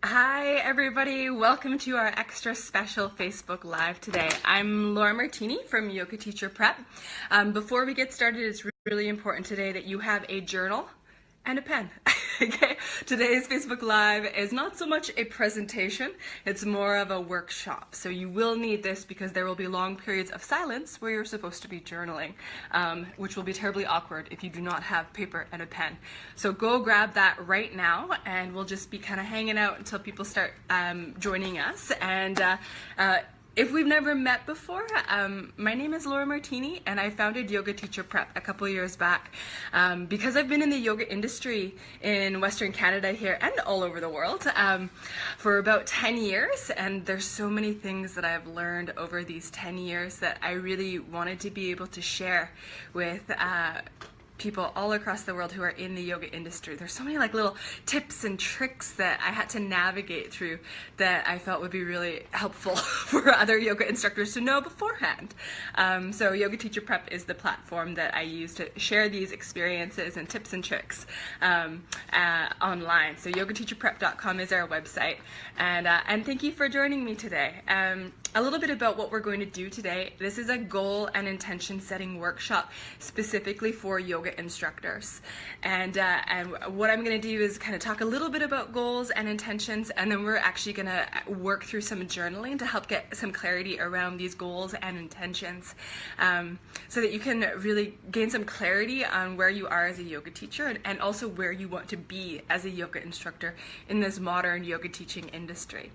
Hi everybody, welcome to our extra special Facebook Live today. I'm Laura Martini from Yoga Teacher Prep. Before we get started, it's really important today that you have a journal and a pen. Okay, today's Facebook Live is not so much a presentation, it's more of a workshop. So you will need this because there will be long periods of silence where you're supposed to be journaling, which will be terribly awkward if you do not have paper and a pen. So go grab that right now and we'll just be kind of hanging out until people start joining us. And if we've never met before, my name is Laura Martini and I founded Yoga Teacher Prep a couple years back because I've been in the yoga industry in Western Canada here and all over the world for about 10 years, and there's so many things that I've learned over these 10 years that I really wanted to be able to share with people all across the world who are in the yoga industry. There's so many little tips and tricks that I had to navigate through that I felt would be really helpful for other yoga instructors to know beforehand. So Yoga Teacher Prep is the platform that I use to share these experiences and tips and tricks online. So yogateacherprep.com is our website, and thank you for joining me today. A little bit about what we're going to do today. This is a goal and intention setting workshop specifically for yoga instructors, and what I'm going to do is kind of talk a little bit about goals and intentions, and then we're actually going to work through some journaling to help get some clarity around these goals and intentions, so that you can really gain some clarity on where you are as a yoga teacher and also where you want to be as a yoga instructor in this modern yoga teaching industry.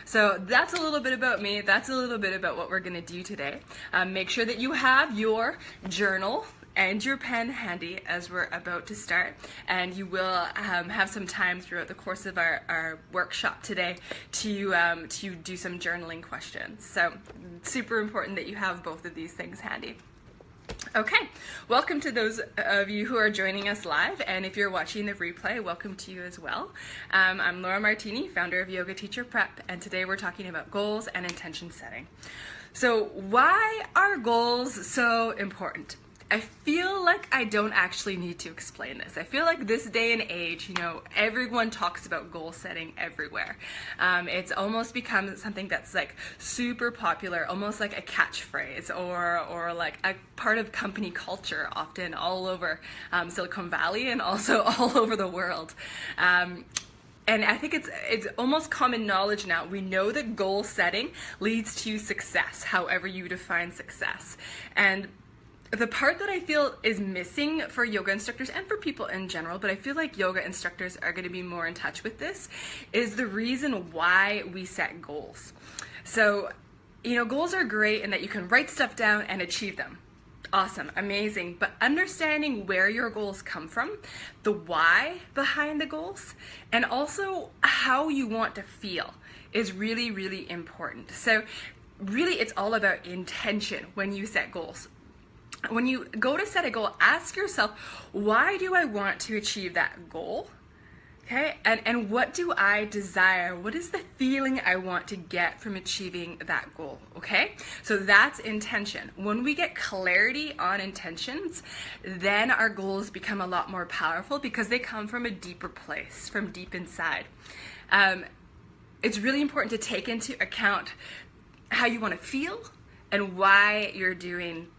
So that's a little bit about me. That's a little bit about what we're going to do today. Make sure that you have your journal and your pen handy as we're about to start, and you will have some time throughout the course of our workshop today to do some journaling questions. So it's super important that you have both of these things handy. Okay, welcome to those of you who are joining us live, and if you're watching the replay, welcome to you as well. I'm Laura Martini, founder of Yoga Teacher Prep, and today we're talking about goals and intention setting. So why are goals so important? I feel like I don't actually need to explain this. I feel like this day and age, everyone talks about goal setting everywhere. It's almost become something that's super popular, almost like a catchphrase or like a part of company culture, often all over Silicon Valley and also all over the world. And I think it's almost common knowledge now. We know that goal setting leads to success, however you define success. And the part that I feel is missing for yoga instructors and for people in general, but I feel like yoga instructors are going to be more in touch with this, is the reason why we set goals. So, goals are great in that you can write stuff down and achieve them. Awesome, amazing, but understanding where your goals come from, the why behind the goals, and also how you want to feel is really, really important. So really it's all about intention when you set goals. When you go to set a goal, ask yourself, why do I want to achieve that goal? Okay, and what do I desire? What is the feeling I want to get from achieving that goal? Okay, so that's intention. When we get clarity on intentions, then our goals become a lot more powerful because they come from a deeper place, from deep inside. It's really important to take into account how you want to feel and why you're doing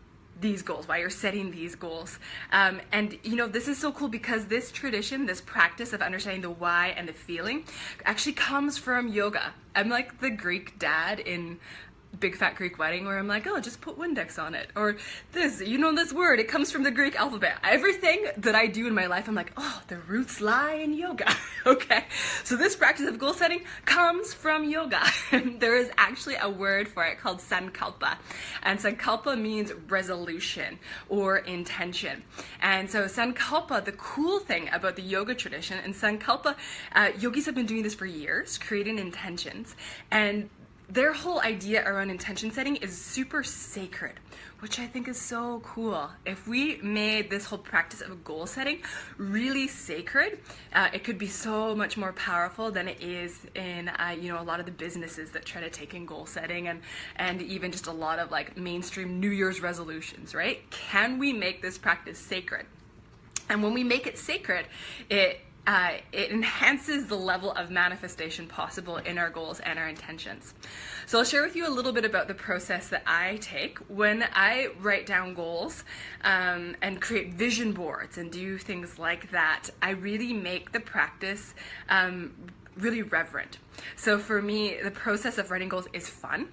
these goals, why you're setting these goals. And this is so cool because this tradition, this practice of understanding the why and the feeling actually comes from yoga. I'm like the Greek dad in Big Fat Greek Wedding where I'm like, oh, just put Windex on it. Or this word, it comes from the Greek alphabet. Everything that I do in my life, I'm like, oh, the roots lie in yoga. Okay, so this practice of goal setting comes from yoga. There is actually a word for it called sankalpa. And sankalpa means resolution or intention. And so sankalpa, the cool thing about the yoga tradition, and sankalpa, yogis have been doing this for years, creating intentions. And their whole idea around intention setting is super sacred, which I think is so cool. If we made this whole practice of goal setting really sacred, it could be so much more powerful than it is in a lot of the businesses that try to take in goal setting and even just a lot of mainstream New Year's resolutions, right? Can we make this practice sacred? And when we make it sacred, it it enhances the level of manifestation possible in our goals and our intentions. So I'll share with you a little bit about the process that I take when I write down goals and create vision boards and do things like that. I really make the practice really reverent. So for me, the process of writing goals is fun.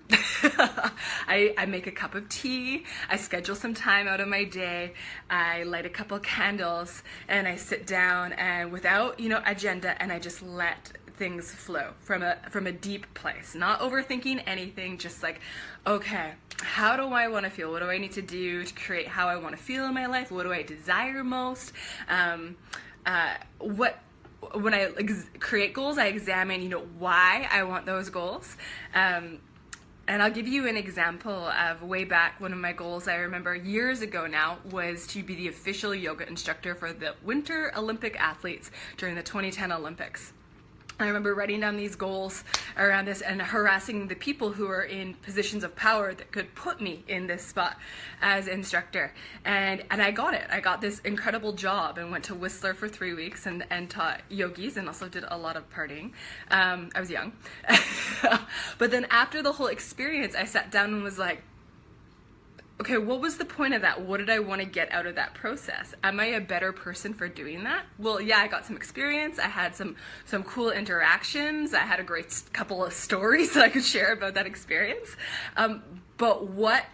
I make a cup of tea, I schedule some time out of my day, I light a couple candles, and I sit down and without, agenda, and I just let things flow from a deep place, not overthinking anything, just like, okay, how do I want to feel? What do I need to do to create how I want to feel in my life? What do I desire most? When I create goals, I examine, why I want those goals. And I'll give you an example of way back. One of my goals I remember years ago now was to be the official yoga instructor for the Winter Olympic athletes during the 2010 Olympics. I remember writing down these goals around this and harassing the people who are in positions of power that could put me in this spot as instructor. And I got it. I got this incredible job and went to Whistler for 3 weeks and taught yogis and also did a lot of partying. I was young. But then after the whole experience, I sat down and was like, okay, what was the point of that? What did I want to get out of that process? Am I a better person for doing that? Well, yeah, I got some experience. I had some cool interactions. I had a great couple of stories that I could share about that experience. But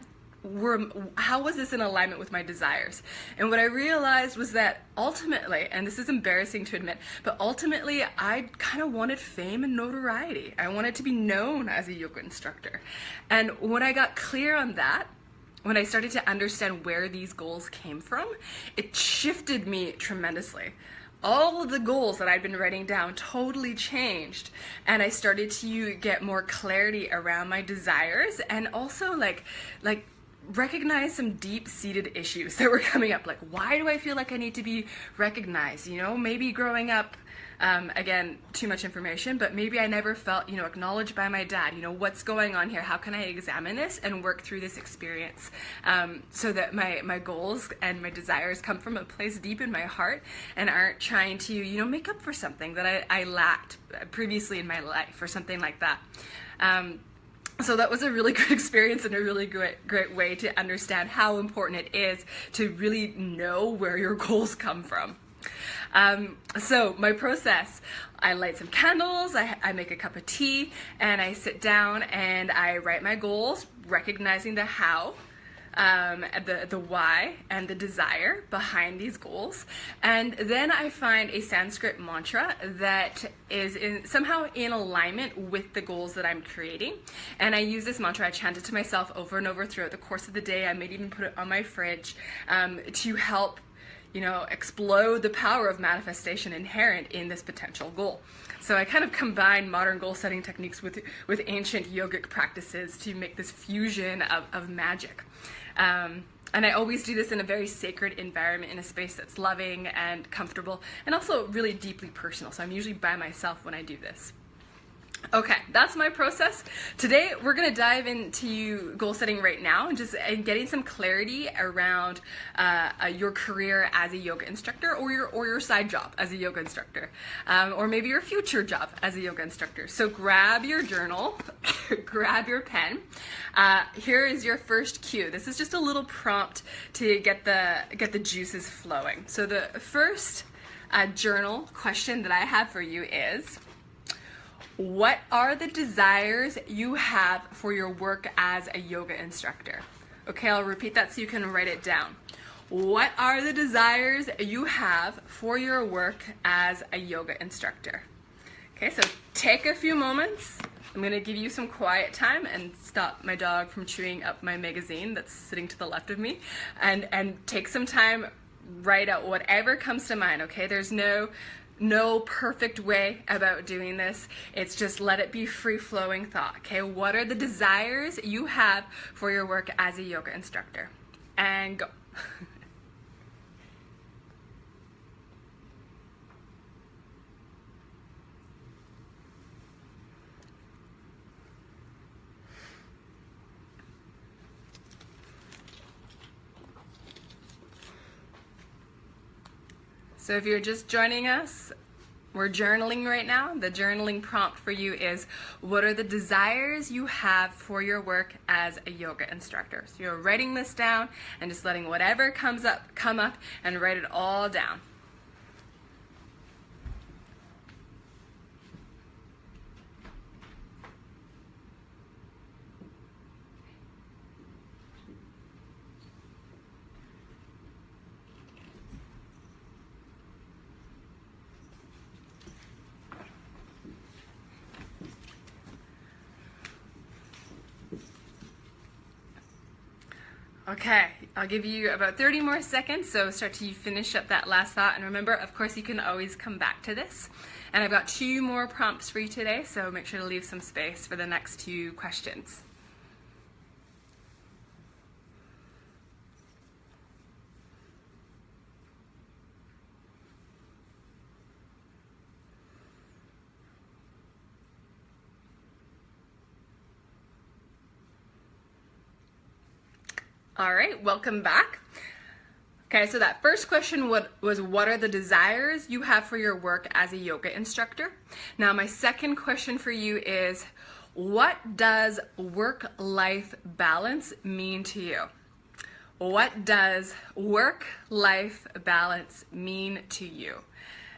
how was this in alignment with my desires? And what I realized was that ultimately, and this is embarrassing to admit, but ultimately I kind of wanted fame and notoriety. I wanted to be known as a yoga instructor. And when I got clear on that, when I started to understand where these goals came from, it shifted me tremendously. All of the goals that I'd been writing down totally changed, and I started to get more clarity around my desires and also like recognize some deep-seated issues that were coming up. Like, why do I feel like I need to be recognized? Maybe growing up, again, too much information, but maybe I never felt, acknowledged by my dad. What's going on here? How can I examine this and work through this experience so that my goals and my desires come from a place deep in my heart and aren't trying to, make up for something that I lacked previously in my life or something like that. So that was a really good experience and a really great way to understand how important it is to really know where your goals come from. So my process, I light some candles, I make a cup of tea, and I sit down and I write my goals, recognizing the how, the why, and the desire behind these goals. And then I find a Sanskrit mantra that is somehow in alignment with the goals that I'm creating. And I use this mantra, I chant it to myself over and over throughout the course of the day. I may even put it on my fridge to help explode the power of manifestation inherent in this potential goal. So I kind of combine modern goal setting techniques with ancient yogic practices to make this fusion of magic. And I always do this in a very sacred environment, in a space that's loving and comfortable and also really deeply personal. So I'm usually by myself when I do this. Okay, that's my process. Today we're going to dive into goal setting right now and just getting some clarity around your career as a yoga instructor or your side job as a yoga instructor, or maybe your future job as a yoga instructor. So grab your journal, grab your pen. Here is your first cue. This is just a little prompt to get the juices flowing. So the first journal question that I have for you is, what are the desires you have for your work as a yoga instructor? Okay, I'll repeat that so you can write it down. What are the desires you have for your work as a yoga instructor? Okay, so take a few moments. I'm going to give you some quiet time and stop my dog from chewing up my magazine that's sitting to the left of me, and take some time, write out whatever comes to mind, okay? There's no perfect way about doing this. It's just let it be free-flowing thought, okay? What are the desires you have for your work as a yoga instructor? And go. So if you're just joining us, We're journaling right now. The journaling prompt for you is, what are the desires you have for your work as a yoga instructor? So you're writing this down and just letting whatever come up and write it all down. Okay, I'll give you about 30 more seconds, so start to finish up that last thought. And remember, of course, you can always come back to this. And I've got 2 more prompts for you today, so make sure to leave some space for the next 2 questions. All right, welcome back. Okay, so that first question was what are the desires you have for your work as a yoga instructor? Now, my second question for you is, what does work-life balance mean to you? What does work-life balance mean to you?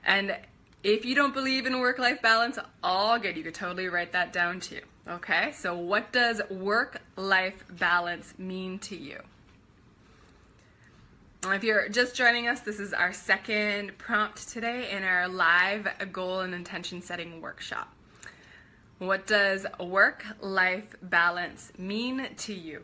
And if you don't believe in work-life balance, all good. You could totally write that down too. Okay, so what does work-life balance mean to you? If you're just joining us, this is our second prompt today in our live goal and intention setting workshop. What does work-life balance mean to you?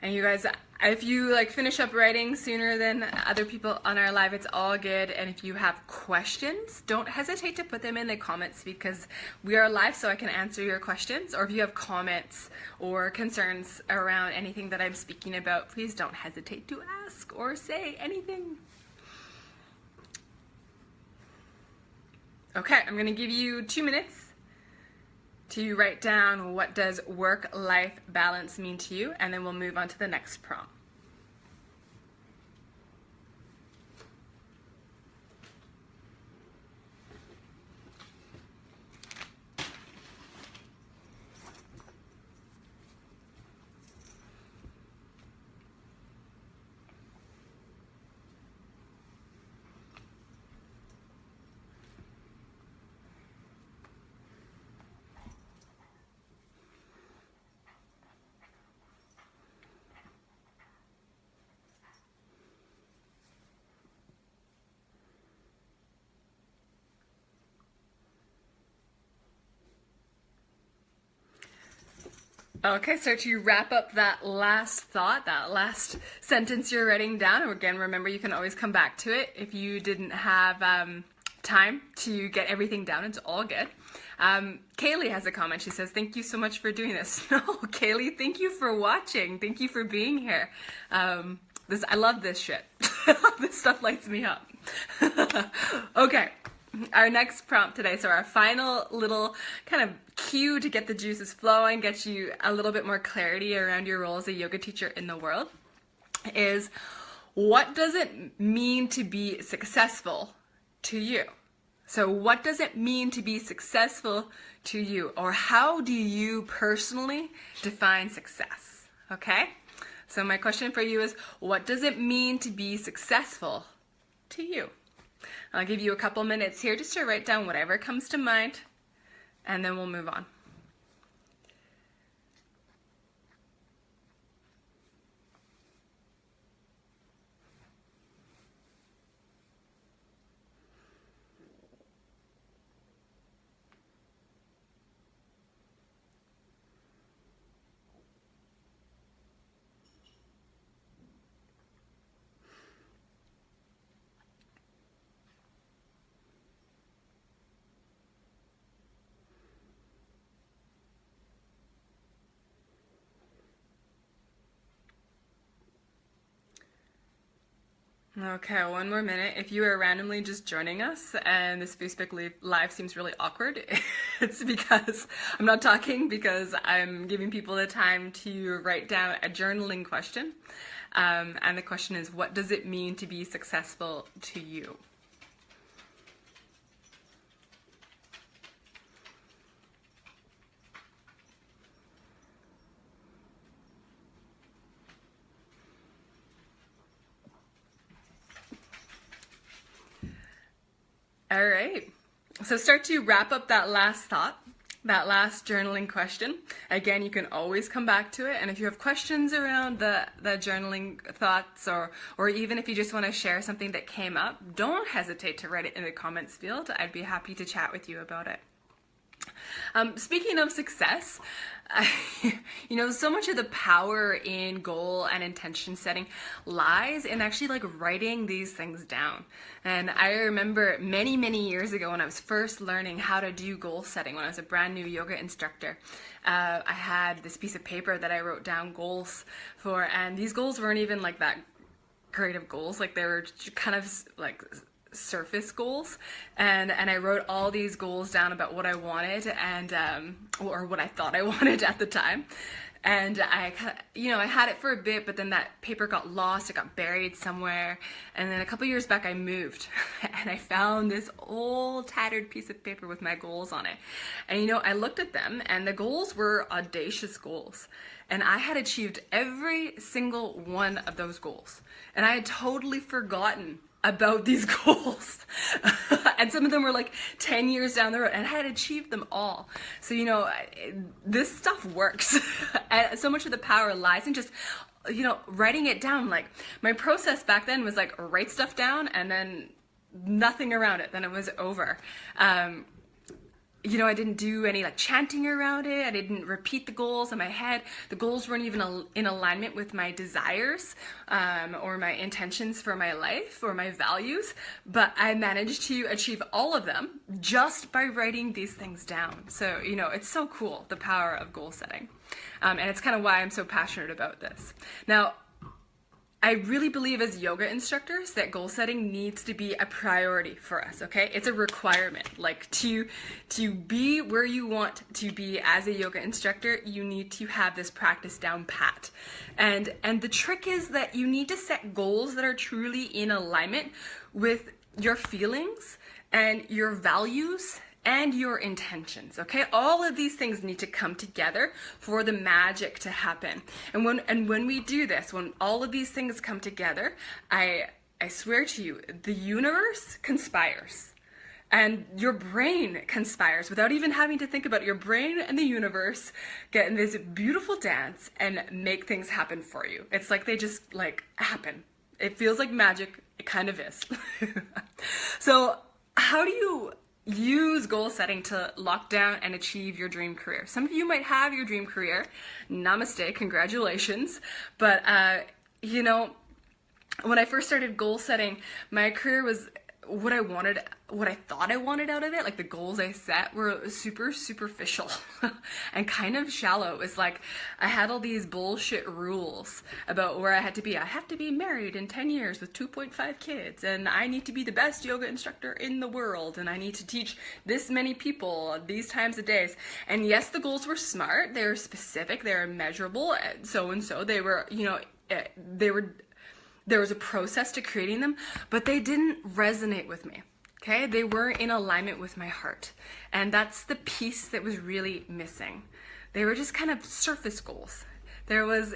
And you guys, if you finish up writing sooner than other people on our live, it's all good. And if you have questions, don't hesitate to put them in the comments, because we are live, so I can answer your questions. Or if you have comments or concerns around anything that I'm speaking about, please don't hesitate to ask or say anything. Okay, I'm going to give you 2 minutes to write down what does work-life balance mean to you, and then we'll move on to the next prompt. Okay, so to wrap up that last thought, that last sentence you're writing down, and again, remember you can always come back to it if you didn't have time to get everything down. It's all good. Kaylee has a comment. She says, thank you so much for doing this. No, Kaylee, thank you for watching. Thank you for being here. I love this shit. This stuff lights me up. Okay. Our next prompt today, so our final little kind of cue to get the juices flowing, get you a little bit more clarity around your role as a yoga teacher in the world, is what does it mean to be successful to you? So what does it mean to be successful to you? Or how do you personally define success? Okay? So my question for you is, what does it mean to be successful to you? I'll give you a couple minutes here just to write down whatever comes to mind, and then we'll move on. Okay, one more minute. If you are randomly just joining us and this Facebook Live seems really awkward, it's because I'm not talking, because I'm giving people the time to write down a journaling question. And the question is, what does it mean to be successful to you? All right. So start to wrap up that last thought, that last journaling question. Again, you can always come back to it. And if you have questions around the journaling thoughts, or even if you just want to share something that came up, don't hesitate to write it in the comments field. I'd be happy to chat with you about it. Speaking of success, so much of the power in goal and intention setting lies in actually like writing these things down. And I remember many, many years ago when I was first learning how to do goal setting, when I was a brand new yoga instructor, I had this piece of paper that I wrote down goals for, and these goals weren't even like that great of goals. Like they were kind of like surface goals, and I wrote all these goals down about what I wanted and or what I thought I wanted at the time. And I had it for a bit, but then that paper got lost, it got buried somewhere. And then a couple years back I moved and I found this old tattered piece of paper with my goals on it. And I looked at them, and the goals were audacious goals. And I had achieved every single one of those goals. And I had totally forgotten about these goals. And some of them were like 10 years down the road, and I had achieved them all. So, this stuff works. And so much of the power lies in just, writing it down. Like my process back then was like write stuff down and then nothing around it. Then it was over. I didn't do any like chanting around it. I didn't repeat the goals in my head. The goals weren't even in alignment with my desires or my intentions for my life or my values. But I managed to achieve all of them just by writing these things down. So, it's so cool, the power of goal setting. And it's kind of why I'm so passionate about this. Now, I really believe as yoga instructors that goal setting needs to be a priority for us, okay? It's a requirement. Like to be where you want to be as a yoga instructor, you need to have this practice down pat. And the trick is that you need to set goals that are truly in alignment with your feelings and your values and your intentions, okay? All of these things need to come together for the magic to happen. And when we do this, when all of these things come together, I swear to you, the universe conspires. And your brain conspires without even having to think about it. Your brain and the universe get in this beautiful dance and make things happen for you. It's like they just like happen. It feels like magic. It kind of is. So how do you use goal setting to lock down and achieve your dream career? Some of you might have your dream career. Namaste, congratulations. But, when I first started goal setting, my career was what I wanted, what I thought I wanted out of it. Like the goals I set were super superficial and kind of shallow. It was like I had all these bullshit rules about where I had to be. I have to be married in 10 years with 2.5 kids, and I need to be the best yoga instructor in the world, and I need to teach this many people these times of days. And yes, the goals were smart. They were specific. They were measurable. So and so. They were, there was a process to creating them, but they didn't resonate with me, okay? They weren't in alignment with my heart. And that's the piece that was really missing. They were just kind of surface goals. There was,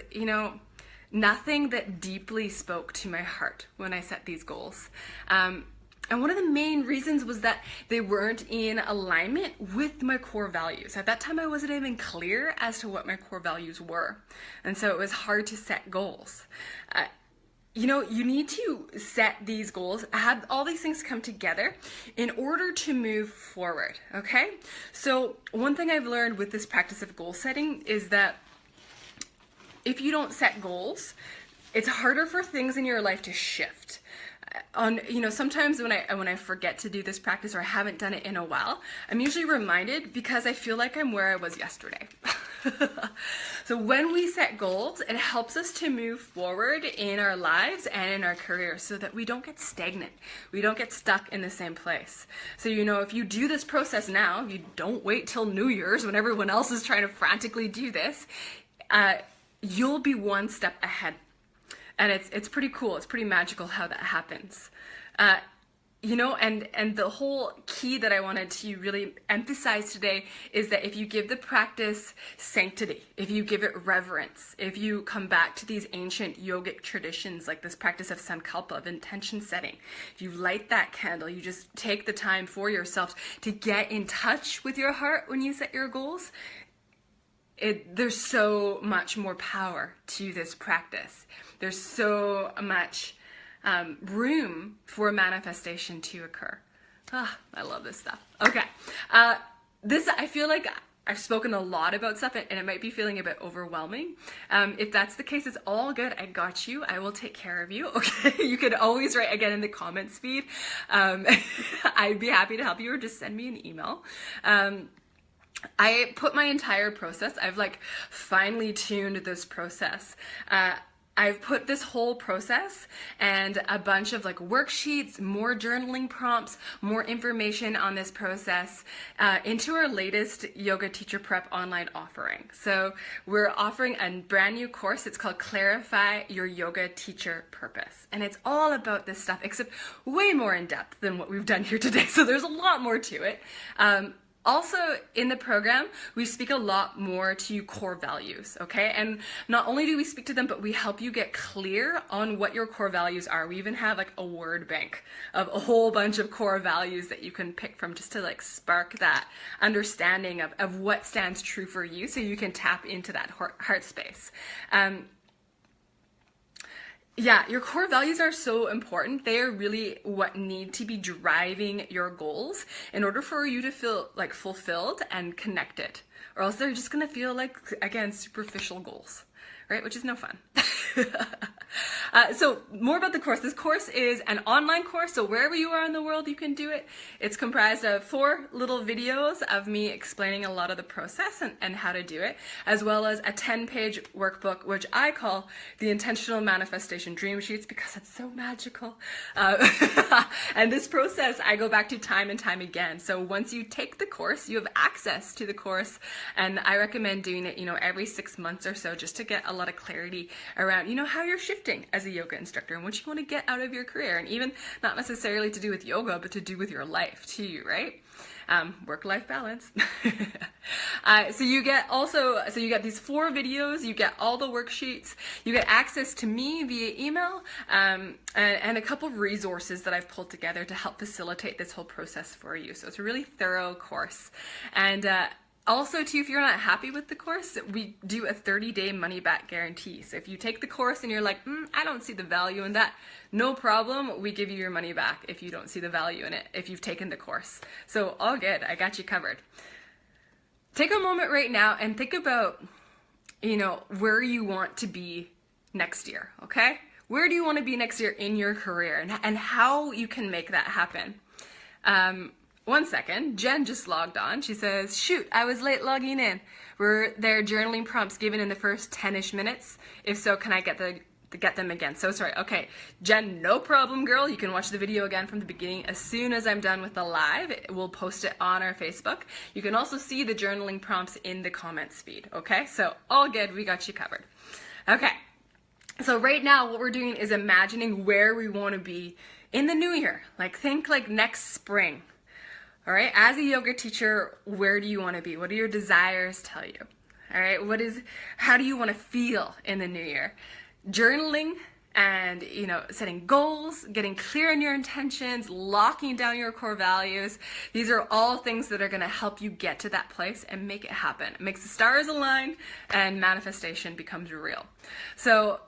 nothing that deeply spoke to my heart when I set these goals. And one of the main reasons was that they weren't in alignment with my core values. At that time, I wasn't even clear as to what my core values were. And so it was hard to set goals. You need to set these goals, have all these things come together in order to move forward, okay? So one thing I've learned with this practice of goal setting is that if you don't set goals, it's harder for things in your life to shift. Sometimes when I forget to do this practice or I haven't done it in a while, I'm usually reminded because I feel like I'm where I was yesterday. So when we set goals, it helps us to move forward in our lives and in our careers so that we don't get stagnant. We don't get stuck in the same place. So, if you do this process now, you don't wait till New Year's when everyone else is trying to frantically do this, you'll be one step ahead. And it's pretty cool. It's pretty magical how that happens. you know, and the whole key that I wanted to really emphasize today is that if you give the practice sanctity, if you give it reverence, if you come back to these ancient yogic traditions like this practice of sankalpa, of intention setting, if you light that candle, you just take the time for yourself to get in touch with your heart when you set your goals, there's so much more power to this practice. There's so much room for manifestation to occur. I love this stuff. Okay. I feel like I've spoken a lot about stuff and it might be feeling a bit overwhelming. If that's the case, it's all good. I got you. I will take care of you. Okay. You can always write again in the comments feed. I'd be happy to help you, or just send me an email. I put my entire process, I've like finely tuned this process. I've put this whole process and a bunch of like worksheets, more journaling prompts, more information on this process into our latest Yoga Teacher Prep online offering. So we're offering a brand new course. It's called Clarify Your Yoga Teacher Purpose. And it's all about this stuff, except way more in depth than what we've done here today. So there's a lot more to it. Also, in the program, we speak a lot more to core values, okay? And not only do we speak to them, but we help you get clear on what your core values are. We even have like a word bank of a whole bunch of core values that you can pick from just to like spark that understanding of what stands true for you, so you can tap into that heart space. Yeah, your core values are so important. They are really what need to be driving your goals in order for you to feel like fulfilled and connected, or else they're just gonna feel like, again, superficial goals, right? Which is no fun. So more about the course. This course is an online course, so wherever you are in the world, you can do it. It's comprised of 4 little videos of me explaining a lot of the process and how to do it, as well as a 10-page workbook, which I call the Intentional Manifestation Dream Sheets because it's so magical. And this process I go back to time and time again. So once you take the course, you have access to the course, and I recommend doing it, every 6 months or so, just to get a lot of clarity around, how you're shifting as a yoga instructor and what you want to get out of your career, and even not necessarily to do with yoga, but to do with your life too, right? Work-life balance. So you get these 4 videos, you get all the worksheets, you get access to me via email, and a couple of resources that I've pulled together to help facilitate this whole process for you. So it's a really thorough course. And also, too, if you're not happy with the course, we do a 30-day money-back guarantee. So if you take the course and you're like, I don't see the value in that, no problem. We give you your money back if you don't see the value in it, if you've taken the course. So all good. I got you covered. Take a moment right now and think about, where you want to be next year, okay? Where do you want to be next year in your career, and how you can make that happen? 1 second, Jen just logged on. She says, shoot, I was late logging in. Were there journaling prompts given in the first 10-ish minutes? If so, can I get them again? So sorry. Okay, Jen, no problem, girl. You can watch the video again from the beginning as soon as I'm done with the live. We'll post it on our Facebook. You can also see the journaling prompts in the comments feed, okay? So all good, we got you covered. Okay, so right now what we're doing is imagining where we want to be in the new year. Think next spring. All right, as a yoga teacher, where do you want to be? What do your desires tell you? All right, how do you want to feel in the new year? Journaling and, setting goals, getting clear on your intentions, locking down your core values. These are all things that are going to help you get to that place and make it happen. It makes the stars align and manifestation becomes real. So,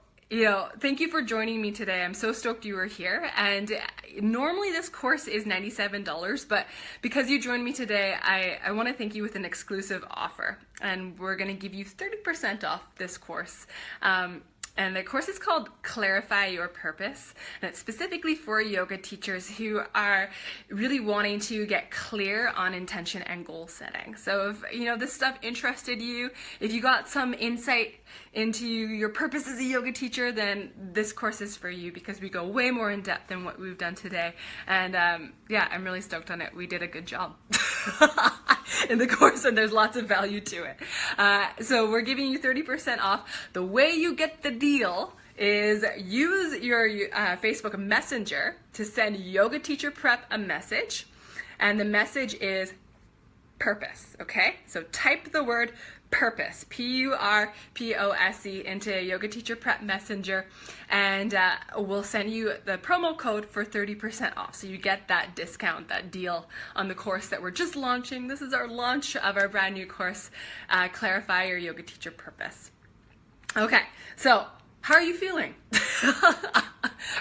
thank you for joining me today. I'm so stoked you were here. And normally this course is $97, but because you joined me today, I want to thank you with an exclusive offer. And we're going to give you 30% off this course. And the course is called Clarify Your Purpose, and it's specifically for yoga teachers who are really wanting to get clear on intention and goal setting. So if this stuff interested you, if you got some insight into your purpose as a yoga teacher, then this course is for you, because we go way more in depth than what we've done today. And yeah, I'm really stoked on it. We did a good job in the course, and there's lots of value to it. So we're giving you 30% off. The way you get the deal is use your Facebook Messenger to send Yoga Teacher Prep a message, and the message is purpose, okay? So type the word purpose, P-U-R-P-O-S-E, into Yoga Teacher Prep Messenger, and we'll send you the promo code for 30% off. So you get that discount, that deal on the course that we're just launching. This is our launch of our brand new course, Clarify Your Yoga Teacher Purpose. Okay, so how are you feeling?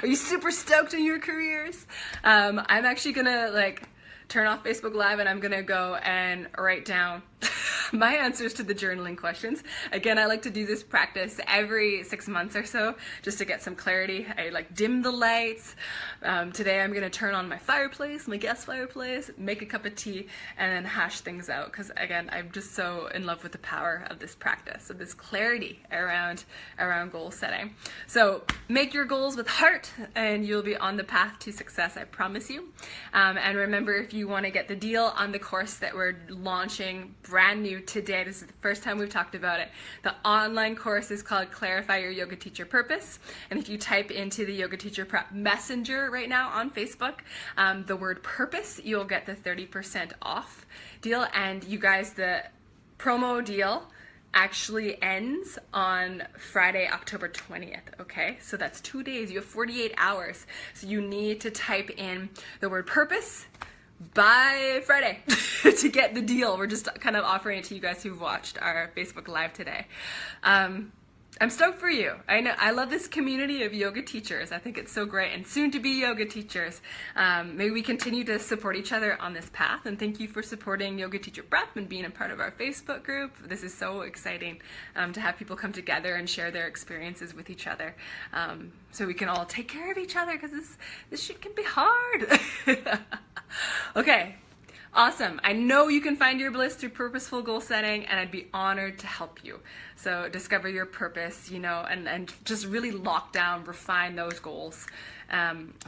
Are you super stoked in your careers? I'm actually gonna turn off Facebook Live and I'm gonna go and write down my answers to the journaling questions. Again, I like to do this practice every 6 months or so just to get some clarity. I dim the lights. Today I'm gonna turn on my fireplace, my gas fireplace, make a cup of tea, and then hash things out, because again, I'm just so in love with the power of this practice, of this clarity around goal setting. So make your goals with heart and you'll be on the path to success, I promise you. And remember, if you want to get the deal on the course that we're launching brand new today, this is the first time we've talked about it. The online course is called Clarify Your Yoga Teacher Purpose, and if you type into the Yoga Teacher Prep Messenger right now on Facebook the word purpose, you'll get the 30% off deal. And you guys, the promo deal actually ends on Friday, October 20th, okay? So that's 2 days. You have 48 hours. So you need to type in the word purpose by Friday to get the deal. We're just kind of offering it to you guys who've watched our Facebook Live today. I'm stoked for you. I love this community of yoga teachers. I think it's so great, and soon to be yoga teachers. May we continue to support each other on this path, and thank you for supporting Yoga Teacher Prep and being a part of our Facebook group. This is so exciting to have people come together and share their experiences with each other, so we can all take care of each other, because this shit can be hard. Okay. Awesome. I know you can find your bliss through purposeful goal setting, and I'd be honored to help you. So discover your purpose, and just really lock down, refine those goals.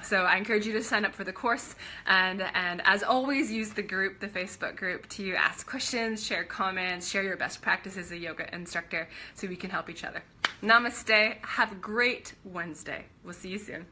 So I encourage you to sign up for the course, and as always, use the group, the Facebook group, to ask questions, share comments, share your best practice as a yoga instructor so we can help each other. Namaste. Have a great Wednesday. We'll see you soon.